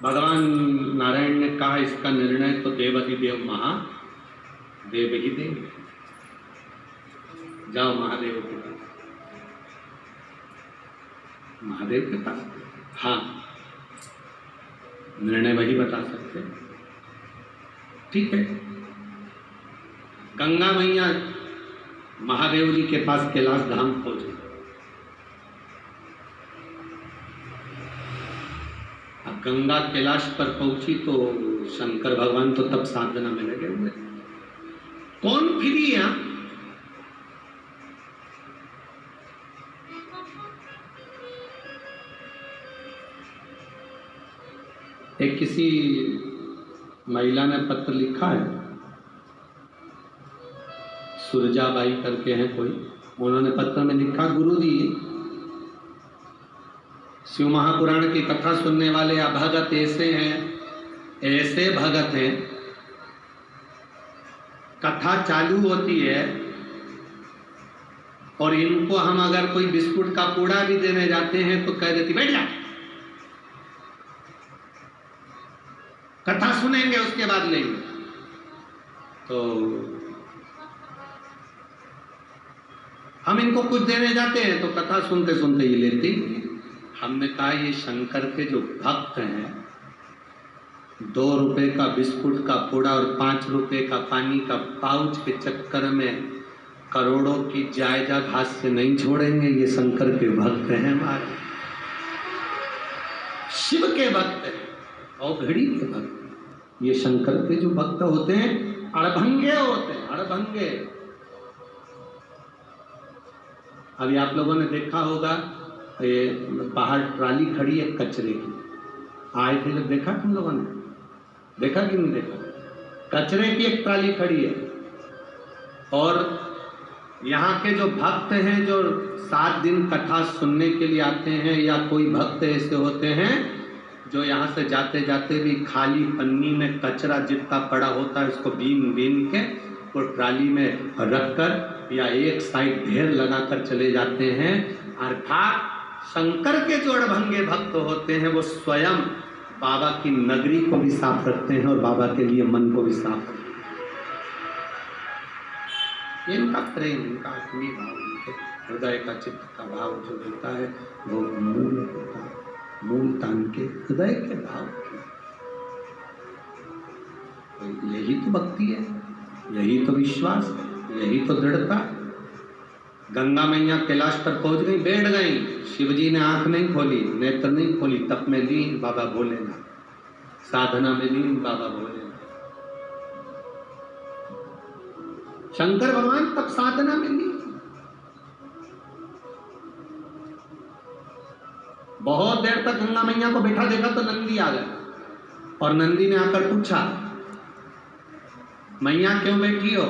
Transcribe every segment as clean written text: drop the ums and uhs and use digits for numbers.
भगवान नारायण ने कहा इसका निर्णय तो देवाधिदेव महादेव ही देंगे। जाओ महादेव के पास। महादेव के पास हाँ, निर्णय वही बता सकते। ठीक है, गंगा मैया महादेव जी के पास कैलाश धाम पहुंचे। अब गंगा कैलाश पर पहुंची तो शंकर भगवान तो तब साधना में लगे हुए। कौन फिरी यहां? एक किसी महिला ने पत्र लिखा है, सुरजाबाई करके हैं कोई, उन्होंने पत्र में लिखा, गुरुजी शिव महापुराण की कथा सुनने वाले अभगत ऐसे हैं, ऐसे भगत हैं, कथा चालू होती है और इनको हम अगर कोई बिस्कुट का पूड़ा भी देने जाते हैं तो कह देती बैठ जा, कथा सुनेंगे उसके बाद लेंगे। तो हम इनको कुछ देने जाते हैं तो कथा सुनते सुनते ही लेती। हमने कहा ये शंकर के जो भक्त हैं, 2 रुपए का बिस्कुट का पूड़ा और 5 रुपए का पानी का पाउच के चक्कर में करोड़ों की जायदाद हाथ से नहीं छोड़ेंगे। ये शंकर के भक्त हैं, हमारे शिव के भक्त हैं और घड़ी के भक्त। ये शंकर के जो भक्त होते हैं अड़भंगे होते हैं, अड़भंगे। अभी आप लोगों ने देखा होगा ये बाहर ट्राली खड़ी है कचरे की, आए थे जब, देखा तुम लोगों ने? देखा कि नहीं देखा? कचरे की एक ट्राली खड़ी है और यहाँ के जो भक्त हैं जो 7 दिन कथा सुनने के लिए आते हैं, या कोई भक्त ऐसे होते हैं जो यहाँ से जाते जाते भी खाली पन्नी में कचरा जितना पड़ा होता है उसको बीन बीन के वो ट्राली में रखकर या एक साइड ढेर लगाकर चले जाते हैं। अर्थात शंकर के जो अड़भंगे भक्त होते हैं वो स्वयं बाबा की नगरी को भी साफ रखते हैं और बाबा के लिए मन को भी साफ रखते हैं। इनका प्रेम, इनका आत्मीय भाव, इनके हृदय का चित्त का भाव जो होता है वो मूल होता है, मूल तान के हृदय के भाव की। तो यही तो भक्ति है, यही तो विश्वास है, यही तो दृढ़ता। गंगा मैया कैलाश पर पहुंच गई, बैठ गई। शिवजी ने आंख नहीं खोली, नेत्र नहीं खोली, तप में लीन बाबा भोलेनाथ, साधना में लीन बाबा भोलेनाथ। शंकर भगवान तब साधना में लीन। बहुत देर तक गंगा मैया को बैठा देखा तो नंदी आ गया और नंदी ने आकर पूछा, मैया क्यों बैठी हो?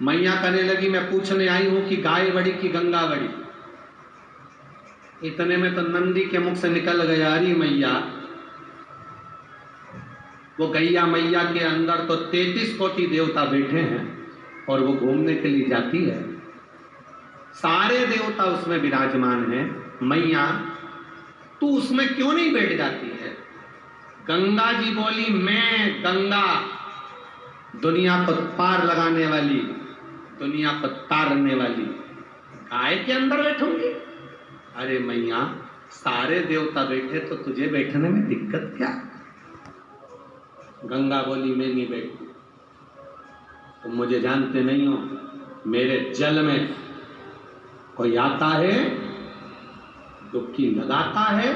मैया कहने लगी, मैं पूछने आई हूं कि गाय बड़ी कि गंगा बड़ी। इतने में तो नंदी के मुख से निकल गया, अरे मैया, वो गैया मैया के अंदर तो 33 कोटि देवता बैठे हैं और वो घूमने के लिए जाती है, सारे देवता उसमें विराजमान हैं। मैया तू उसमें क्यों नहीं बैठ जाती है? गंगा जी बोली, मैं गंगा दुनिया पर पार लगाने वाली, दुनिया पर तारने वाली गाय के अंदर बैठूंगी? अरे मैया, सारे देवता बैठे तो तुझे बैठने में दिक्कत क्या? गंगा बोली, मैं नहीं बैठती, तुम मुझे जानते नहीं हो। मेरे जल में कोई आता है, डुबकी लगाता है,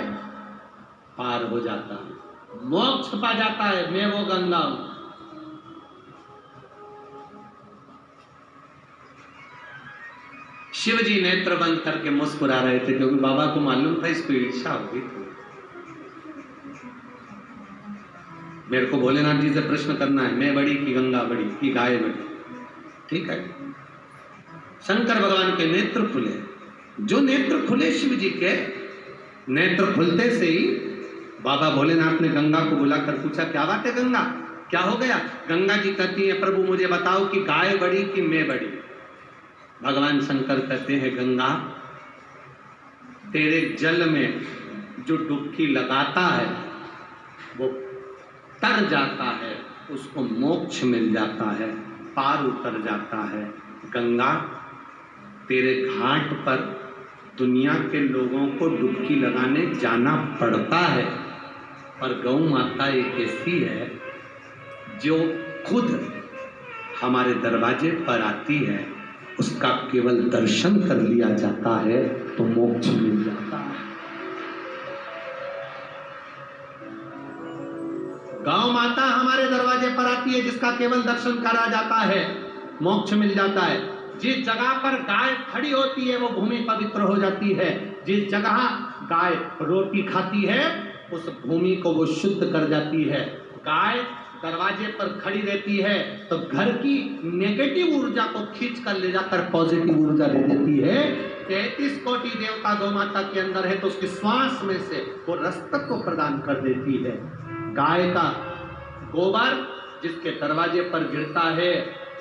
पार हो जाता है, मोक्ष पा जाता है, मैं वो गंगा हूं। शिव जी नेत्र बंद करके मुस्कुरा रहे थे क्योंकि बाबा को मालूम था इसको ईर्ष्या होगी। मेरे को भोलेनाथ जी से प्रश्न करना है, मैं बड़ी कि गंगा बड़ी कि गाय बड़ी? ठीक है, शंकर भगवान के नेत्र खुले। जो नेत्र खुले शिव जी के, नेत्र खुलते से ही बाबा भोलेनाथ ने गंगा को बुलाकर पूछा, क्या बात है गंगा, क्या हो गया? गंगा जी कहती है, प्रभु मुझे बताओ कि गाय बड़ी कि मैं बड़ी? भगवान शंकर कहते हैं, गंगा तेरे जल में जो डुबकी लगाता है वो तर जाता है, उसको मोक्ष मिल जाता है, पार उतर जाता है। गंगा, तेरे घाट पर दुनिया के लोगों को डुबकी लगाने जाना पड़ता है, पर गौ माता एक ऐसी है जो खुद हमारे दरवाजे पर आती है, उसका केवल दर्शन कर लिया जाता है तो मोक्ष मिल जाता है। गौ माता हमारे दरवाजे पर आती है, जिसका केवल दर्शन करा जाता है मोक्ष मिल जाता है। जिस जगह पर गाय खड़ी होती है वो भूमि पवित्र हो जाती है। जिस जगह गाय रोटी खाती है उस भूमि को वो शुद्ध कर जाती है। गाय दरवाजे पर खड़ी रहती है तो घर की नेगेटिव ऊर्जा को खींच कर ले जाकर पॉजिटिव ऊर्जा दे देती है। 33 कोटि देवता गौ माता के अंदर है तो उसके श्वास में से वो रसतत्व को प्रदान कर देती है। गाय का गोबर जिसके दरवाजे पर गिरता है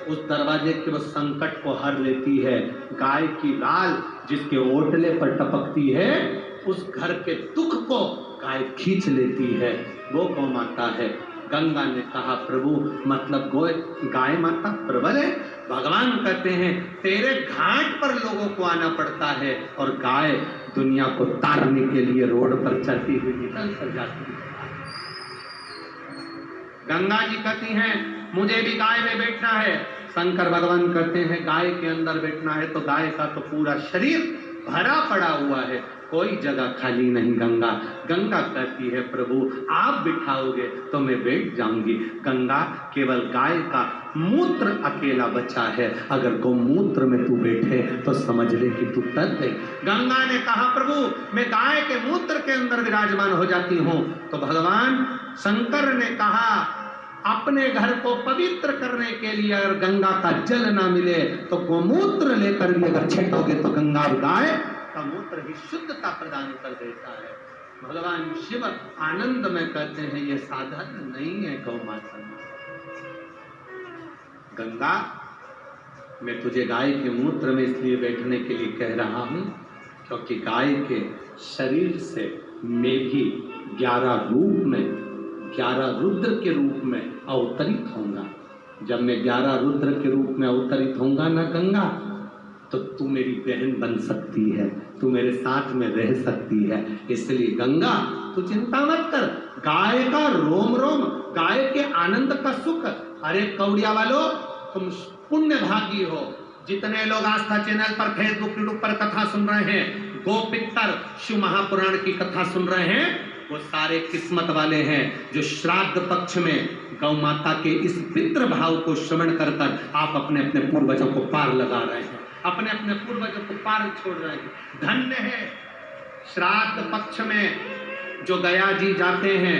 उस दरवाजे के वो संकट को हर लेती है। गाय की लाल जिसके ओटले पर टपकती है उस घर के दुख को गाय खींच लेती है, वो गौ माता है। गंगा ने कहा प्रभु मतलब गाय माता प्रबल है। भगवान कहते हैं तेरे घाट पर लोगों को आना पड़ता है और गाय दुनिया को तारने के लिए रोड पर चलती हुई निकल कर जाती है। गंगा जी कहती हैं मुझे भी गाय में बैठना है। शंकर भगवान कहते हैं गाय के अंदर बैठना है तो गाय का तो पूरा शरीर भरा पड़ा हुआ है, कोई जगह खाली नहीं। गंगा कहती है प्रभु आप बिठाओगे तो मैं बैठ जाऊंगी। गंगा केवल गाय का मूत्र अकेला बचा है, अगर गौमूत्र में तू बैठे तो समझ ले कि तू तर गई। गंगा ने कहा प्रभु मैं गाय के मूत्र के अंदर विराजमान हो जाती हूँ। तो भगवान शंकर ने कहा अपने घर को पवित्र करने के लिए अगर गंगा का जल ना मिले तो गोमूत्र लेकर भी अगर छिटोगे तो गंगा और गाय का मूत्र ही शुद्धता प्रदान कर देता है। भगवान शिव आनंद में कहते हैं ये साधारण नहीं है गौ माता। गंगा मैं तुझे गाय के मूत्र में इसलिए बैठने के लिए कह रहा हूं क्योंकि गाय के शरीर से मैं भी 11 रूप में 11 रुद्र के रूप में अवतरित होऊंगा। जब मैं 11 रुद्र के रूप में अवतरित होऊंगा ना गंगा, तो तू मेरी बहन बन सकती है, तू मेरे साथ में रह सकती है। इसलिए गंगा तू चिंता मत कर, गाय का रोम रोम, गाय के आनंद का सुख। अरे कौड़िया वालों तुम पुण्य भागी हो, जितने लोग आस्था चैनल पर फेसबुक यूट्यूब पर कथा सुन रहे हैं, गोपितर शिव महापुराण की कथा सुन रहे हैं, वो सारे किस्मत वाले हैं जो श्राद्ध पक्ष में गौ माता के इस पितृ भाव को श्रवण कर कर आप अपने अपने पूर्वजों को पार लगा रहे हैं, अपने अपने पूर्वजों को पार छोड़ रहे हैं। धन्य है श्राद्ध पक्ष में जो गया जी जाते हैं,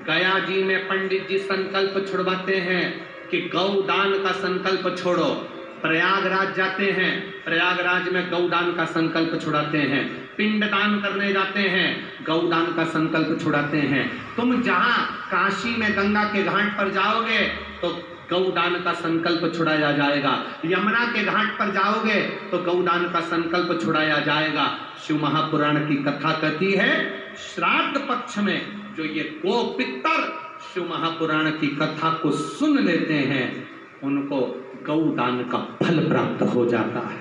गया जी में पंडित जी संकल्प छुड़वाते हैं कि गौदान का संकल्प छोड़ो। प्रयागराज जाते हैं, प्रयागराज में गौदान का संकल्प छुड़ाते हैं। पिंडदान करने जाते हैं, गौदान का संकल्प छुड़ाते हैं। तुम जहां काशी में गंगा के घाट पर जाओगे तो गौदान का संकल्प छुड़ाया जाएगा। यमुना के घाट पर जाओगे तो गौदान का संकल्प छुड़ाया जाएगा। शिव महापुराण की कथा कहती है श्राद्ध पक्ष में जो ये गोपितर शिव महापुराण की कथा को सुन लेते हैं उनको गौदान का फल प्राप्त हो जाता है,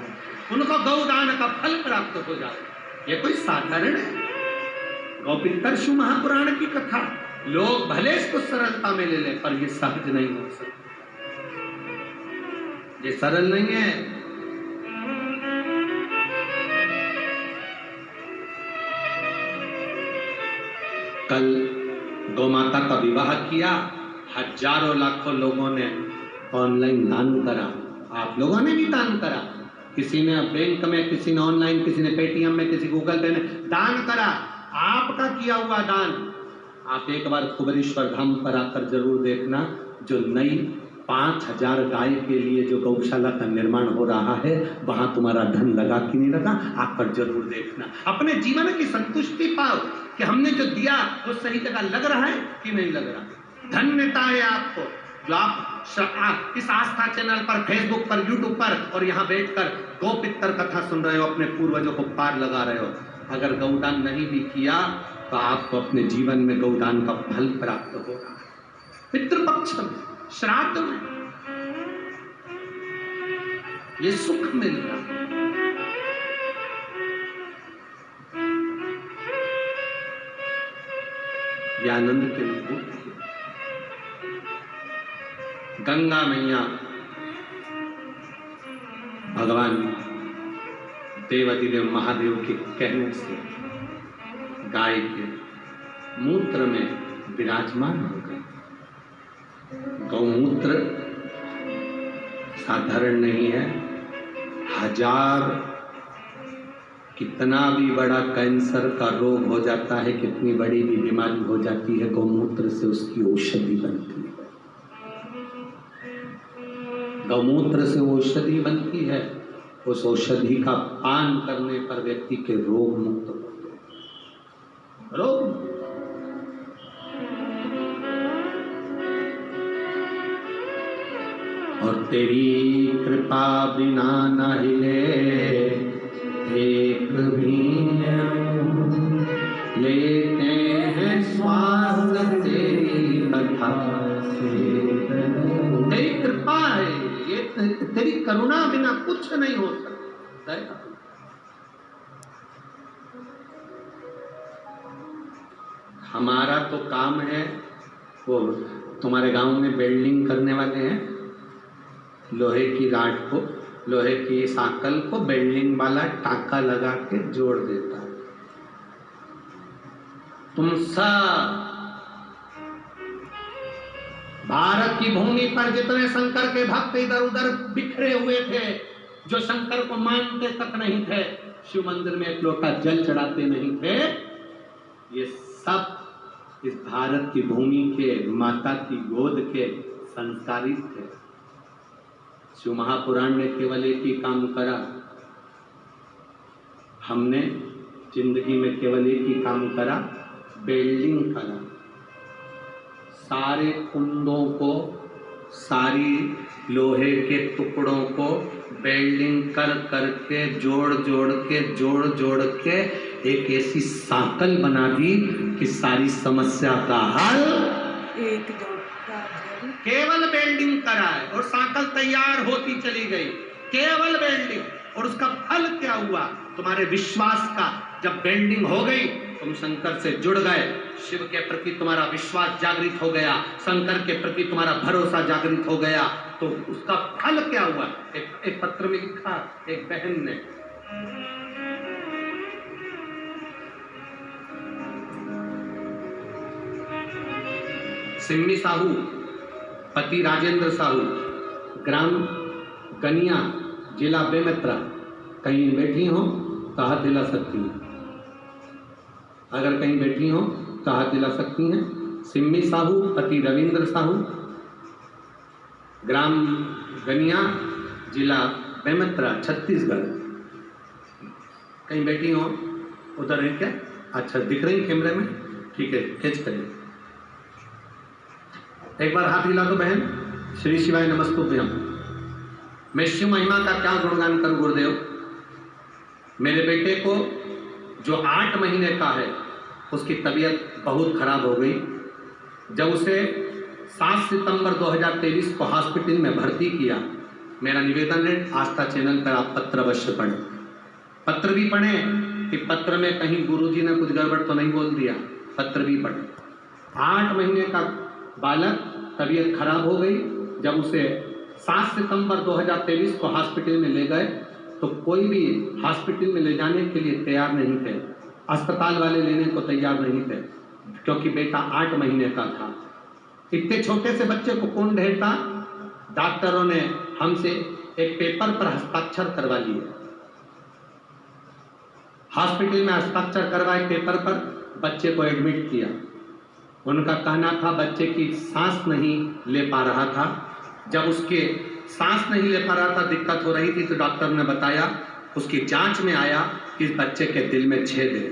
उनको गौदान का फल प्राप्त हो जाता है। ये कोई साधारण है? गोपितर शिव महापुराण की कथा लोग भले इसको सरलता में ले लें पर ये सहज नहीं हो सकता, ये सरल नहीं है। कल गौ माता का विवाह किया, हजारों लाखों लोगों ने ऑनलाइन दान करा, आप लोगों ने भी दान करा। किसी ने बैंक में, किसी ने ऑनलाइन, किसी ने पेटीएम में, किसी गूगल पे में दान करा। आपका किया हुआ दान आप एक बार कुबेरेश्वर धाम पर आकर जरूर देखना। जो नई 5000 गाय के लिए जो गौशाला का निर्माण हो रहा है वहां तुम्हारा धन लगा कि नहीं लगा, आकर जरूर देखना। अपने जीवन की संतुष्टि पाओ कि हमने जो दिया वो सही जगह लग रहा है कि नहीं लग रहा। धन्यता है आपको जो आप इस आस्था चैनल पर, फेसबुक पर, यूट्यूब पर और यहाँ बैठकर गोपितर कथा सुन रहे हो, अपने पूर्वजों को पार लगा रहे हो। अगर गौदान नहीं भी किया तो आपको अपने जीवन में गौदान का फल प्राप्त हो रहा है। पितृपक्ष में, श्राद्ध में ये सुख मिल रहा है। ये आनंद की अनुभूति है। गंगा मैया भगवान देवाधिदेव महादेव के कहने से गाय के मूत्र में विराजमान हो गए। गौमूत्र साधारण नहीं है। हजार कितना भी बड़ा कैंसर का रोग हो जाता है, कितनी बड़ी भी बीमारी हो जाती है, गौमूत्र से उसकी औषधि बनती है। गौमूत्र से औषधि बनती है। उस औषधि का पान करने पर व्यक्ति के रोग मुक्त होते हैं। रोग और तेरी कृपा बिना न हिले एक भी लेते हैं श्वास तेरी कथा से। तेरी कृपा है, ये तेरी करुणा बिना कुछ नहीं हो सकता है। हमारा तो काम है, वो तुम्हारे गांव में वेल्डिंग करने वाले हैं, लोहे की राड को, लोहे की साकल को वेल्डिंग वाला टाका लगा के जोड़ देता है। तुम सब भारत की भूमि पर जितने शंकर के भक्त इधर उधर बिखरे हुए थे, जो शंकर को मानते तक नहीं थे, शिव मंदिर में एक लोटा जल चढ़ाते नहीं थे, ये सब इस भारत की भूमि के माता की गोद के संस्कारित थे। शिव महापुराण ने केवल एक ही काम करा, हमने जिंदगी में केवल एक ही काम करा, वेल्डिंग करा। सारे कुंदों को, सारी लोहे के टुकड़ों को वेल्डिंग कर करके जोड़ जोड़ के एक ऐसी साकल बना दी कि सारी समस्या का हल केवल वेल्डिंग करा है और साकल तैयार होती चली गई। केवल वेल्डिंग, और उसका फल क्या हुआ? तुम्हारे विश्वास का जब वेल्डिंग हो गई, तुम शंकर से जुड़ गए, शिव के प्रति तुम्हारा विश्वास जागृत हो गया, शंकर के प्रति तुम्हारा भरोसा जागृत हो गया, तो उसका फल क्या हुआ? एक पत्र में लिखा एक बहन ने, सिम्मी साहू, पति राजेंद्र साहू, ग्राम गनिया, जिला बेमेतरा, कहीं बैठी हो तो हाथ दिला सकती हैं। अगर कहीं बैठी हो तो हाथ दिला सकती हैं। सिम्मी साहू, पति रविंद्र साहू, ग्राम गनिया, जिला बेमेतरा, छत्तीसगढ़। कहीं बैठी हो? उधर है क्या? अच्छा, दिख रही कैमरे में? ठीक है, कैच करिए। एक बार हाथ हिला दो बहन। श्री शिवाय नमस्तुभ्यम। मैं शिव महिमा का क्या गुणगान करूं गुरुदेव। मेरे बेटे को जो 8 महीने का है, उसकी तबीयत बहुत खराब हो गई। जब उसे 7 सितंबर 2023 को हॉस्पिटल में भर्ती किया, मेरा निवेदन है आस्था चैनल पर आप पत्र अवश्य पढ़ें। पत्र भी पढ़ें कि पत्र में कहीं गुरुजी ने कुछ गड़बड़ तो नहीं बोल दिया, पत्र भी पढ़ें। 8 महीने का बालक, तबीयत खराब हो गई। जब उसे 7 सितंबर 2023 को हॉस्पिटल में ले गए तो कोई भी हॉस्पिटल में ले जाने के लिए तैयार नहीं थे, अस्पताल वाले लेने को तैयार नहीं थे, क्योंकि बेटा 8 महीने का था। इतने छोटे से बच्चे को कौन ढेरता? डॉक्टरों ने हमसे एक पेपर पर हस्ताक्षर करवा लिए। हॉस्पिटल में हस्ताक्षर करवाए पेपर पर, बच्चे को एडमिट किया। उनका कहना था बच्चे की सांस नहीं ले पा रहा था। जब उसके सांस नहीं ले पा रहा था, दिक्कत हो रही थी, तो डॉक्टर ने बताया, उसकी जांच में आया कि इस बच्चे के दिल में छेद है।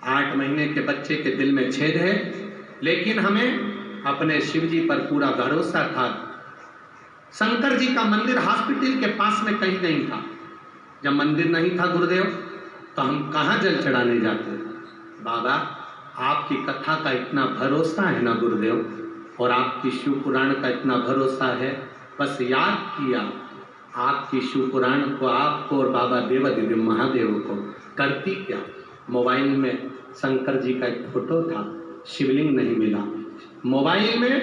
8 महीने के बच्चे के दिल में छेद है, लेकिन हमें अपने शिव जी पर पूरा भरोसा था। शंकर जी का मंदिर हॉस्पिटल के पास में कहीं नहीं था। जब मंदिर नहीं था गुरुदेव, तो हम कहाँ जल चढ़ाने जाते? बाबा आपकी कथा का इतना भरोसा है ना गुरुदेव, और आपकी शिव पुराण का इतना भरोसा है, बस याद किया आपकी शिव पुराण को, आपको और बाबा देवादिदेव महादेव को। करती क्या, मोबाइल में शंकर जी का एक फोटो था, शिवलिंग नहीं मिला। मोबाइल में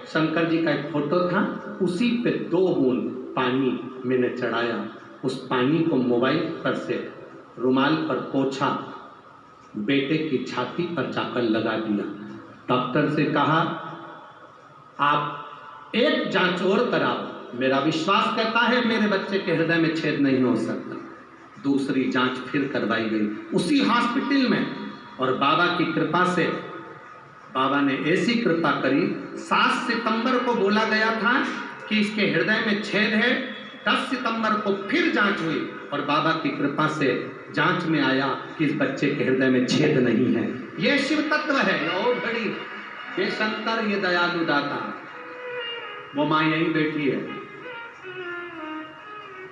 शंकर जी का एक फोटो था, उसी पे 2 बूंद पानी मैंने चढ़ाया, उस पानी को मोबाइल पर से रुमाल पर पोंछा, बेटे की छाती पर जाकर लगा दिया। डॉक्टर से कहा आप एक जांच और कराओ, मेरा विश्वास कहता है मेरे बच्चे के हृदय में छेद नहीं हो सकता। दूसरी जांच फिर करवाई गई उसी हॉस्पिटल में, और बाबा की कृपा से, बाबा ने ऐसी कृपा करी, 7 सितंबर को बोला गया था कि इसके हृदय में छेद है, 10 सितंबर को फिर जांच हुई और बाबा की कृपा से जांच में आया कि इस बच्चे के हृदय में छेद नहीं है। ये शिव तत्व है, ओ घड़ी, ये शंकर, ये दयालु दाता, वो माँ यहीं बैठी है।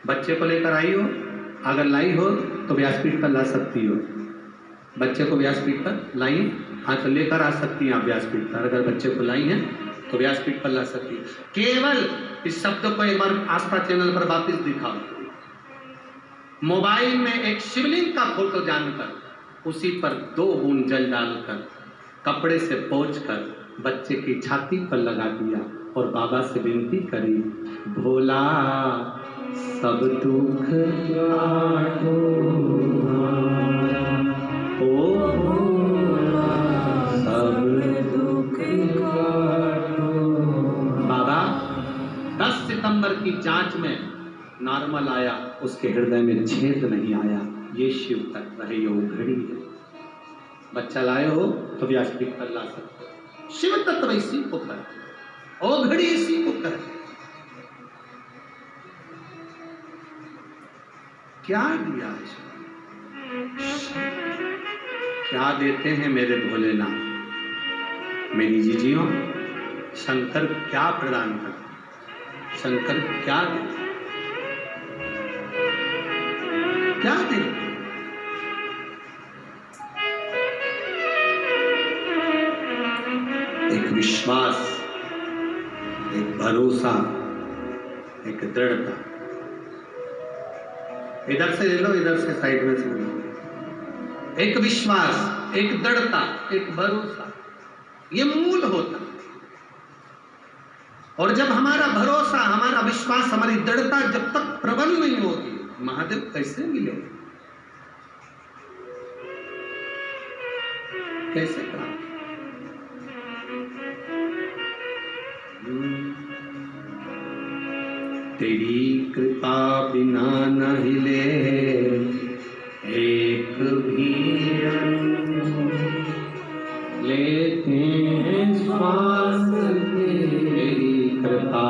बच्चे को लेकर आई हो, अगर लाई हो तो व्यासपीठ पर ला सकती हो। बच्चे को व्यासपीठ पर लाई, हाँ तो लेकर आ सकती हैं आप व्यासपीठ पर। अगर बच्चे को लाई हैं तो व्यासपीठ पर ला सकती है। केवल इस शब्द को एक बार आस्था चैनल पर वापस दिखाओ। मोबाइल में एक शिवलिंग का फोटो जानकर उसी पर 2 बूंद जल डालकर कपड़े से पोंछकर बच्चे की छाती पर लगा दिया और बाबा से विनती करी, भोला सब दुख काटो, ओ सब दुख काटो। बाबा 10 सितंबर की जांच में नॉर्मल आया, उसके हृदय में छेद नहीं आया। ये शिव तत्व है, ये घड़ी है। बच्चा लाए हो तो व्यासपीठ पर ला सकते हो। शिव तत्व इसी को कर, ओ घड़ी इसी को कर। क्या दिया है, क्या देते हैं मेरे भोलेनाथ। मेरी जीजियों, शंकर क्या प्रदान करते, शंकर क्या देते, क्या देते? एक विश्वास, एक भरोसा, एक दृढ़ता। इधर से ले लो, इधर से साइड में से ले लो। एक विश्वास, एक दृढ़ता, एक भरोसा, ये मूल होता। और जब हमारा भरोसा, हमारा विश्वास, हमारी दृढ़ता जब तक प्रबल नहीं होगी, महादेव कैसे मिलेंगे, कैसे प्राप्त? तेरी कृपा बिना न हिले एक भी लेते हैं श्वास, तेरी कृपा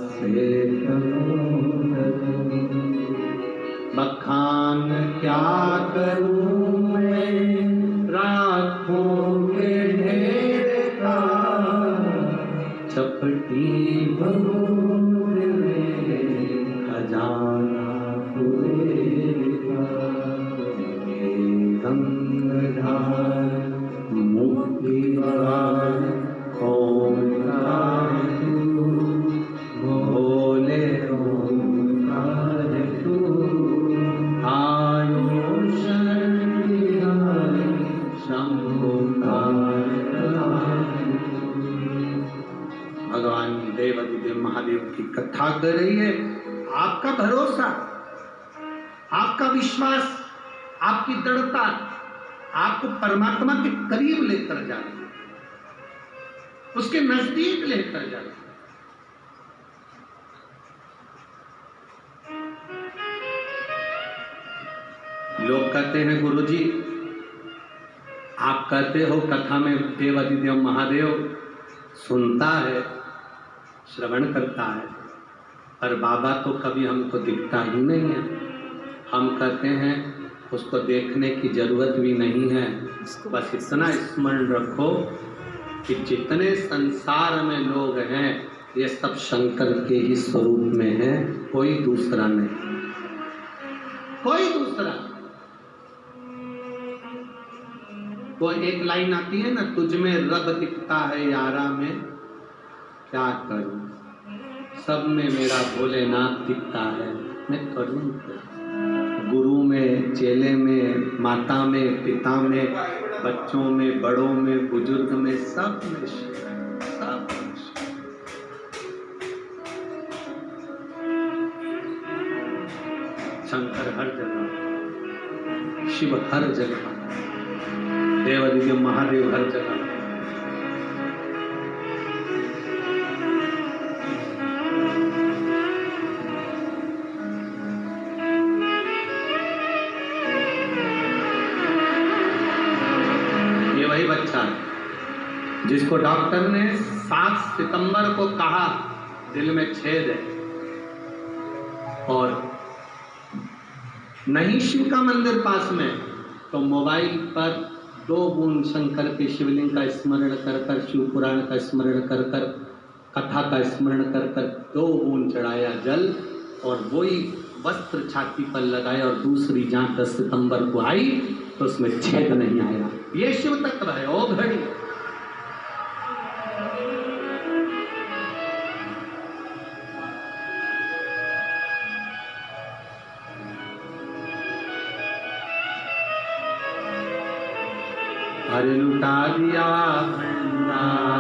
से बखान क्या करूं मैं, राखों के ढेर का चपटी बबूल में खजाना हुए गंगधार मुक्तिवार ओंकार तू, भोले ओंकार तू, आयो शरण शंभुकार। भगवान देवादिदेव महादेव की कथा कर रही है। आपका भरोसा, आपका विश्वास, आपकी दृढ़ता आपको परमात्मा के करीब लेकर जा रही है, उसके नजदीक लेकर जा रही है। लोग कहते हैं गुरुजी, आप कहते हो कथा में देवादिदेव महादेव सुनता है, श्रवण करता है, पर बाबा तो कभी हमको दिखता ही नहीं है। हम कहते हैं उसको देखने की जरूरत भी नहीं है, बस इतना स्मरण रखो कि जितने संसार में लोग हैं ये सब शंकर के ही स्वरूप में है, कोई दूसरा नहीं, कोई दूसरा। वो एक लाइन आती है ना, तुझ में रब दिखता है यारा में, क्या करूं, सब में मेरा भोलेनाथ दिखता है, मैं करूं क्या? गुरु में, चेले में, माता में, पिता में, बच्चों में, बड़ों में, बुजुर्ग में, सब में सब में। शंकर हर जगह, शिव हर जगह, देवादिदेव महादेव हर जगह। ये वही बच्चा है जिसको डॉक्टर ने 7 सितंबर को कहा दिल में छेद है, और नहीं शिव का मंदिर पास में, तो मोबाइल पर 2 बूंद शंकर के शिवलिंग का स्मरण कर कर, शिव पुराण का स्मरण कर कर, कथा का स्मरण कर कर 2 बूंद चढ़ाया जल, और वही वस्त्र छाती पर लगाए, और दूसरी जांच 10 सितंबर को आई तो उसमें छेद नहीं आया। ये शिव तत्व है। ओ घड़ी हर लुटा दिया भंडार।